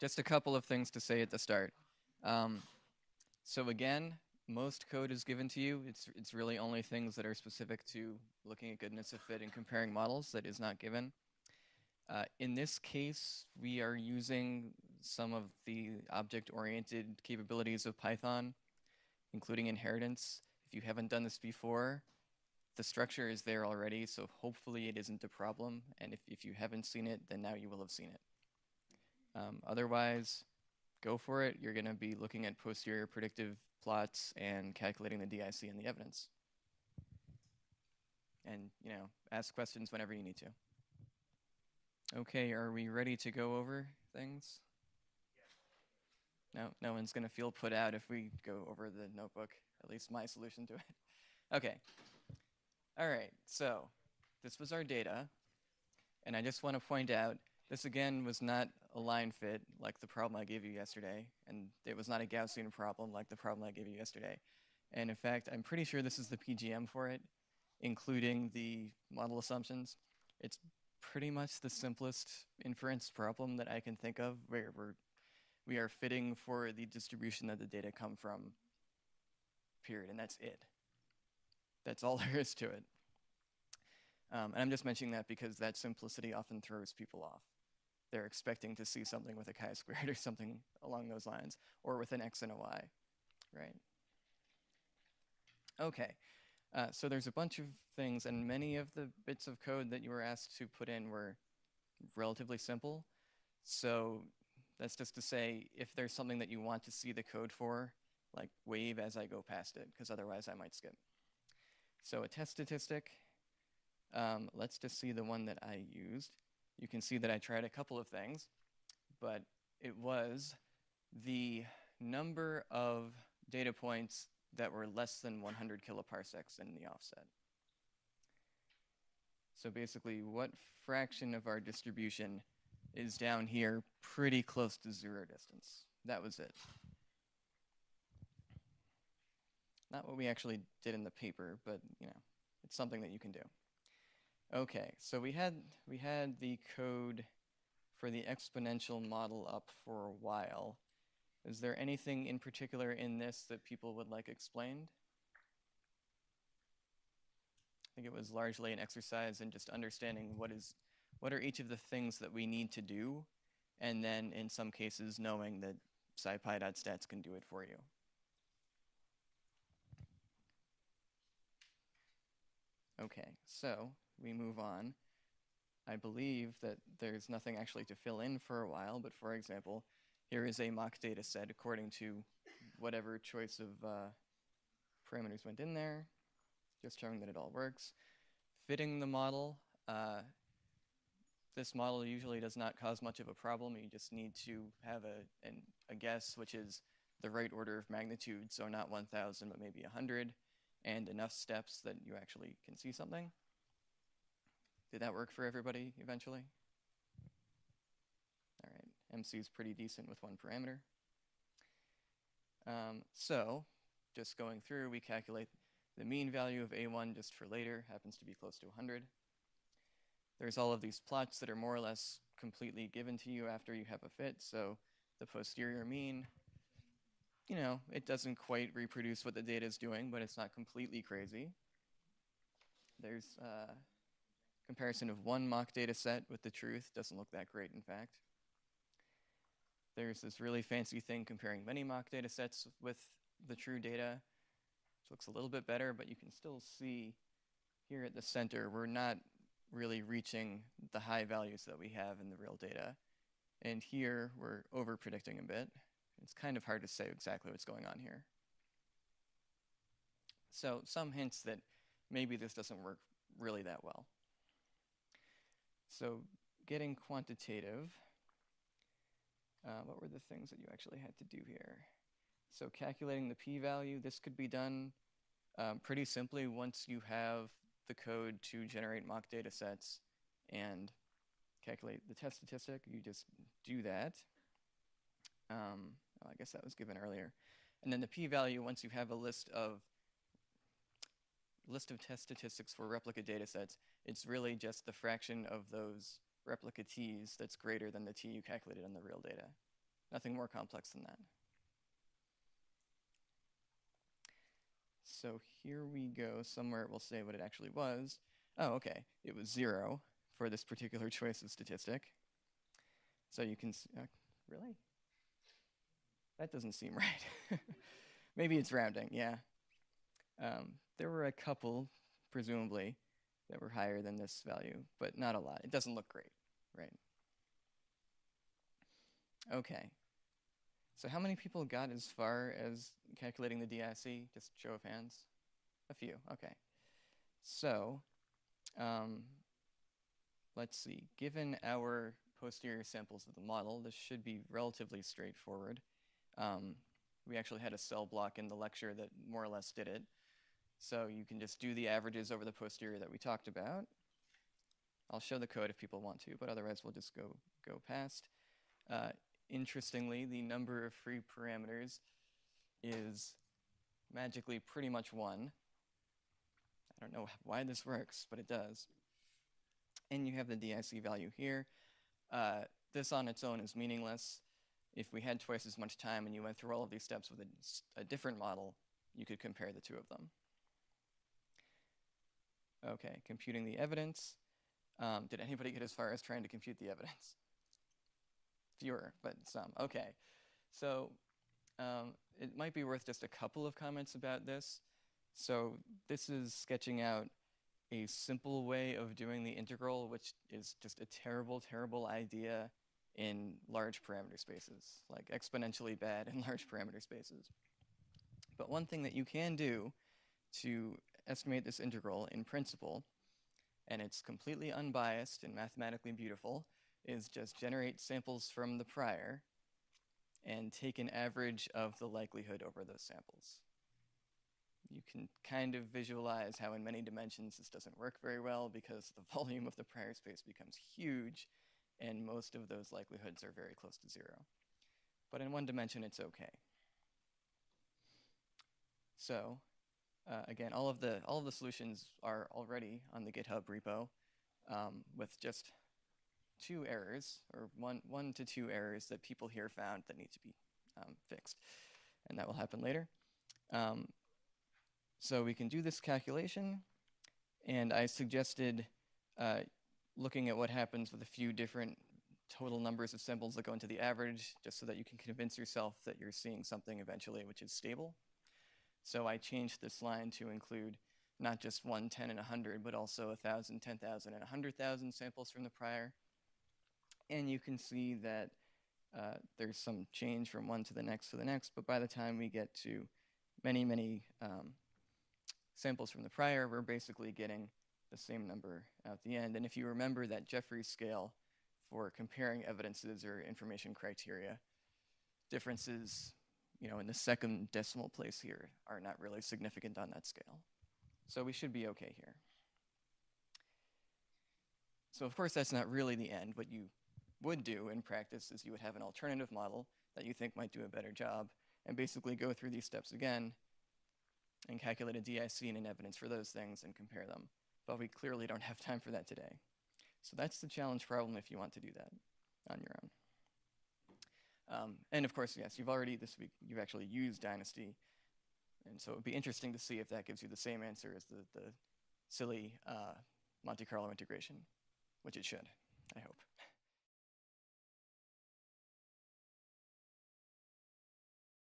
Just a couple of things to say at the start. Um, so again, most code is given to you. It's really only things that are specific to looking at goodness of fit and comparing models that is not given. In this case, we are using some of the object-oriented capabilities of Python, including inheritance. If you haven't done this before, the structure is there already, so hopefully it isn't a problem. And if you haven't seen it, then now you will have seen it. Otherwise, go for it. You're going to be looking at posterior predictive plots and calculating the DIC and the evidence. And, ask questions whenever you need to. Okay, are we ready to go over things? No, no one's going to feel put out if we go over the notebook, at least my solution to it. Okay. All right, so this was our data. And I just want to point out, this again was not a line fit like the problem I gave you yesterday. And it was not a Gaussian problem like the problem I gave you yesterday. And in fact, I'm pretty sure this is the PGM for it, including the model assumptions. It's pretty much the simplest inference problem that I can think of where we are fitting for the distribution that the data come from, period, and that's it. That's all there is to it. And I'm just mentioning that because that simplicity often throws people off. They're expecting to see something with a chi-squared or something along those lines, or with an x and a y, right? Okay, so there's a bunch of things, and many of the bits of code that you were asked to put in were relatively simple. So that's just to say, if there's something that you want to see the code for, like wave as I go past it, because otherwise I might skip. So a test statistic, let's just see the one that I used. You can see that I tried a couple of things, but it was the number of data points that were less than 100 kiloparsecs in the offset. So basically, what fraction of our distribution is down here pretty close to zero distance? That was it. Not what we actually did in the paper, but it's something that you can do. Okay, so we had the code for the exponential model up for a while. Is there anything in particular in this that people would like explained? I think it was largely an exercise in just understanding what are each of the things that we need to do, and then in some cases knowing that scipy.stats can do it for you. Okay, so we move on. I believe that there's nothing actually to fill in for a while, but for example, here is a mock data set according to whatever choice of parameters went in there, just showing that it all works. Fitting the model, this model usually does not cause much of a problem. You just need to have a guess, which is the right order of magnitude, so not 1,000, but maybe 100, and enough steps that you actually can see something. Did that work for everybody eventually? All right, MC is pretty decent with one parameter. So just going through, we calculate the mean value of A1 just for later, happens to be close to 100. There's all of these plots that are more or less completely given to you after you have a fit. So the posterior mean, it doesn't quite reproduce what the data is doing, but it's not completely crazy. There's a comparison of one mock data set with the truth. Doesn't look that great, in fact. There's this really fancy thing comparing many mock data sets with the true data, which looks a little bit better, but you can still see here at the center, we're not really reaching the high values that we have in the real data. And here, we're over-predicting a bit. It's kind of hard to say exactly what's going on here. So some hints that maybe this doesn't work really that well. So getting quantitative, what were the things that you actually had to do here? So calculating the p-value, this could be done pretty simply once you have the code to generate mock data sets and calculate the test statistic. You just do that. I guess that was given earlier. And then the p-value, once you have a list of test statistics for replicate data sets, it's really just the fraction of those replica t's that's greater than the t you calculated on the real data. Nothing more complex than that. So here we go. Somewhere it will say what it actually was. Oh, okay. It was 0 for this particular choice of statistic. So you can see, really? That doesn't seem right. Maybe it's rounding, yeah. There were a couple, presumably, that were higher than this value, but not a lot. It doesn't look great, right? Okay. So how many people got as far as calculating the DIC? Just show of hands. A few, okay. So let's see. Given our posterior samples of the model, this should be relatively straightforward. We actually had a cell block in the lecture that more or less did it. So you can just do the averages over the posterior that we talked about. I'll show the code if people want to, but otherwise we'll just go past. Interestingly, the number of free parameters is magically pretty much 1. I don't know why this works, but it does. And you have the DIC value here. This on its own is meaningless. If we had twice as much time and you went through all of these steps with a different model, you could compare the two of them. Okay, computing the evidence. Did anybody get as far as trying to compute the evidence? Fewer, but some. Okay, so it might be worth just a couple of comments about this. So this is sketching out a simple way of doing the integral, which is just a terrible, terrible idea in large parameter spaces, like exponentially bad in large parameter spaces. But one thing that you can do to estimate this integral in principle, and it's completely unbiased and mathematically beautiful, is just generate samples from the prior and take an average of the likelihood over those samples. You can kind of visualize how in many dimensions this doesn't work very well because the volume of the prior space becomes huge and most of those likelihoods are very close to 0. But in one dimension, it's okay. So again, all of the solutions are already on the GitHub repo with just 2 errors, or one to 2 errors that people here found that need to be fixed. And that will happen later. So we can do this calculation. And I suggested looking at what happens with a few different total numbers of samples that go into the average, just so that you can convince yourself that you're seeing something eventually which is stable. So I changed this line to include not just 1, 10, and 100, but also 1,000, 10,000, and 100,000 samples from the prior. And you can see that there's some change from one to the next, but by the time we get to many, many samples from the prior, we're basically getting the same number at the end. And if you remember that Jeffrey's scale for comparing evidences or information criteria, differences, in the second decimal place here are not really significant on that scale. So we should be okay here. So of course, that's not really the end. What you would do in practice is you would have an alternative model that you think might do a better job and basically go through these steps again and calculate a DIC and an evidence for those things and compare them. But we clearly don't have time for that today. So that's the challenge problem if you want to do that on your own. And of course, yes, you've already this week, you've actually used Dynasty. And so it would be interesting to see if that gives you the same answer as the silly Monte Carlo integration, which it should, I hope.